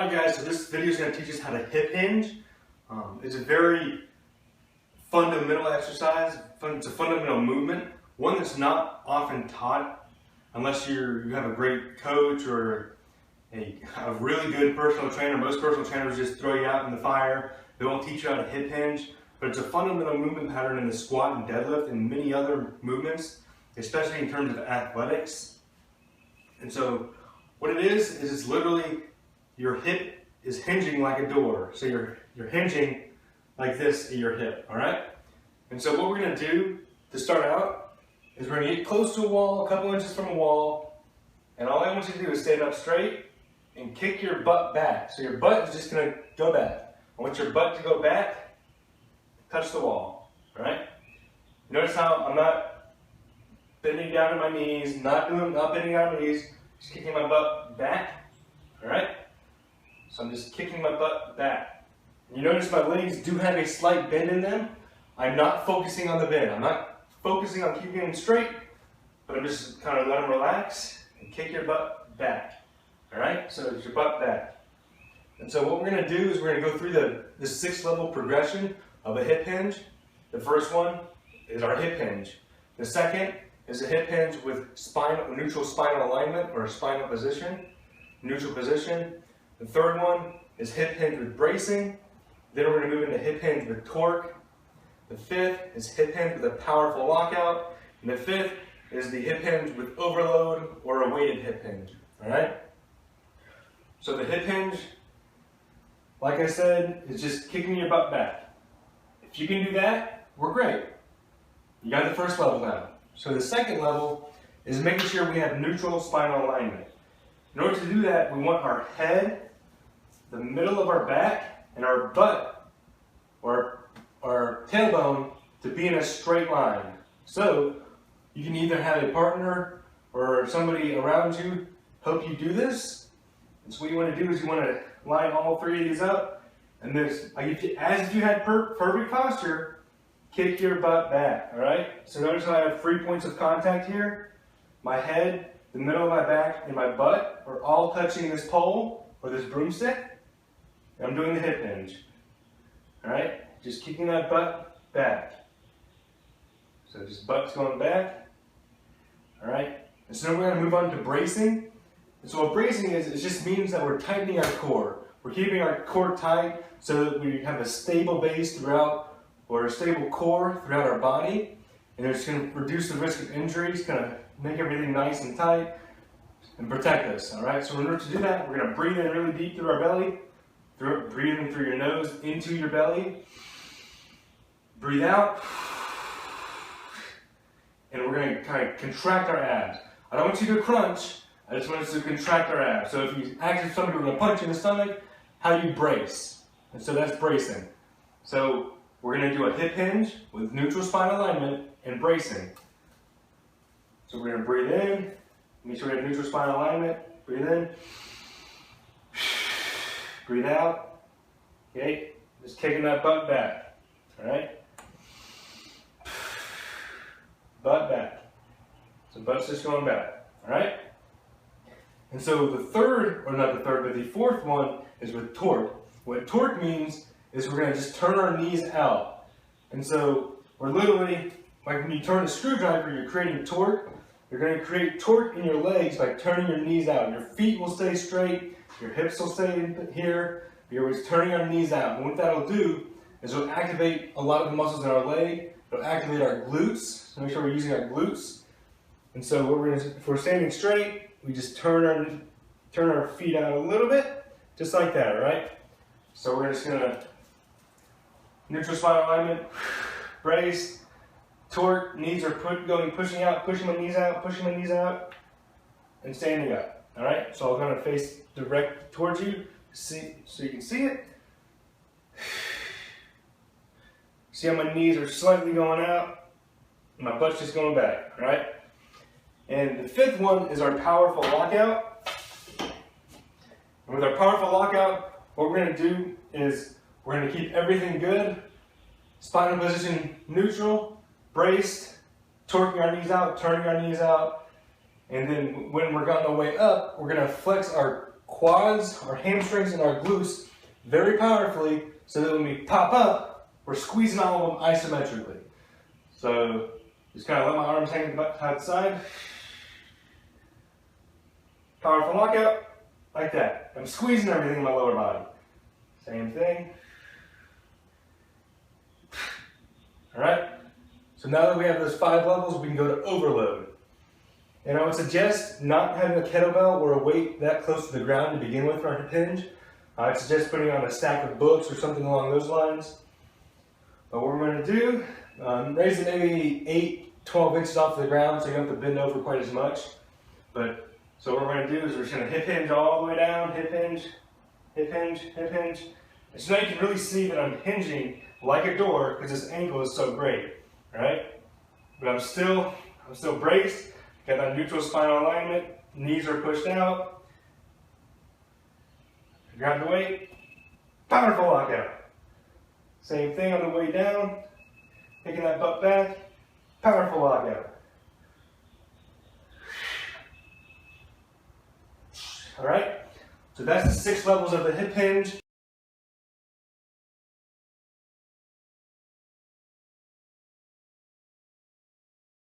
Alright guys, so this video is going to teach us how to hip hinge. It's a very fundamental exercise. It's a fundamental movement. One that's not often taught unless you have a great coach or a really good personal trainer. Most personal trainers just throw you out in the fire. They won't teach you how to hip hinge. But it's a fundamental movement pattern in the squat and deadlift and many other movements, especially in terms of athletics. And so what it is it's literally your hip is hinging like a door. So you're hinging like this at your hip, all right? And so what we're gonna do to start out is we're gonna get close to a wall, a couple inches from a wall, and all I want you to do is stand up straight and kick your butt back. So your butt is just gonna go back. I want your butt to go back, touch the wall, all right? Notice how I'm not bending down to my knees, not bending down to my knees, just kicking my butt back, all right? So I'm just kicking my butt back. You notice my legs do have a slight bend in them. I'm not focusing on the bend. I'm not focusing on keeping them straight, but I'm just kind of let them relax and kick your butt back. All right, so it's your butt back. And so what we're gonna do is we're gonna go through the 6-level progression of a hip hinge. The first one is our hip hinge. The second is a hip hinge with neutral spinal alignment or spinal position, neutral position. The third one is hip hinge with bracing. Then we're going to move into hip hinge with torque. The fifth is hip hinge with a powerful lockout. And the fifth is the hip hinge with overload or a weighted hip hinge. All right? So the hip hinge, like I said, is just kicking your butt back. If you can do that, we're great. You got the first level down. So the second level is making sure we have neutral spinal alignment. In order to do that, we want our head, the middle of our back, and our butt, or our tailbone, to be in a straight line. So you can either have a partner or somebody around you help you do this. And so what you want to do is you want to line all three of these up, and as if you had perfect posture, kick your butt back, all right? So notice how I have 3 points of contact here. My head, the middle of my back, and my butt are all touching this pole or this broomstick. And I'm doing the hip hinge. All right? Just kicking that butt back. So just butt's going back. All right? And so now we're going to move on to bracing. And so what bracing is, it just means that we're tightening our core. We're keeping our core tight so that we have a stable base throughout, or a stable core throughout our body. And it's going to reduce the risk of injuries, kind of make everything nice and tight, and protect us, all right? So in order to do that, we're going to breathe in really deep through our belly, breathe in through your nose into your belly, breathe out, and we're going to kind of contract our abs. I don't want you to crunch, I just want us to contract our abs. So if you actually somebody were going to punch you in the stomach, how you brace. And so that's bracing. So we're going to do a hip hinge with neutral spine alignment and bracing. So we're going to breathe in, make sure we have neutral spine alignment, breathe in, breathe out, okay? Just kicking that butt back, all right? Butt back. So butt's just going back, all right? And so the fourth one is with torque. What torque means is we're going to just turn our knees out. And so we're literally, like when you turn a screwdriver, you're creating torque. You're going to create torque in your legs by turning your knees out. Your feet will stay straight, your hips will stay in here, you're always turning our knees out. And what that'll do is it'll activate a lot of the muscles in our leg. It'll activate our glutes, so make sure we're using our glutes. And so what if we're standing straight, we just turn our feet out a little bit, just like that, all right? So we're just going to neutral spine alignment, brace, torque, knees are pushing my knees out, and standing up. All right, so I'm going to face direct towards you, so you can see it. See how my knees are slightly going out, and my butt's just going back. All right, and the fifth one is our powerful lockout. And with our powerful lockout, what we're going to do is we're going to keep everything good, spinal position neutral, braced, torquing our knees out, turning our knees out, and then when we're on the way up, we're going to flex our quads, our hamstrings, and our glutes very powerfully so that when we pop up, we're squeezing all of them isometrically. So just kind of let my arms hang to the side. Powerful lockout, like that. I'm squeezing everything in my lower body. Same thing. All right, so now that we have those 5 levels, we can go to overload. And I would suggest not having a kettlebell or a weight that close to the ground to begin with for our hip hinge. I'd suggest putting on a stack of books or something along those lines. But what we're going to do, raise it maybe 8-12 inches off the ground so you don't have to bend over quite as much. So what we're going to do is we're just going to hip hinge all the way down, hip hinge, hip hinge, hip hinge. And so now you can really see that I'm hinging like a door because this angle is so great, right? But I'm still braced, got that neutral spinal alignment, knees are pushed out. Grab the weight, powerful lockout. Same thing on the way down, picking that butt back, powerful lockout. All right, so that's the 6 levels of the hip hinge.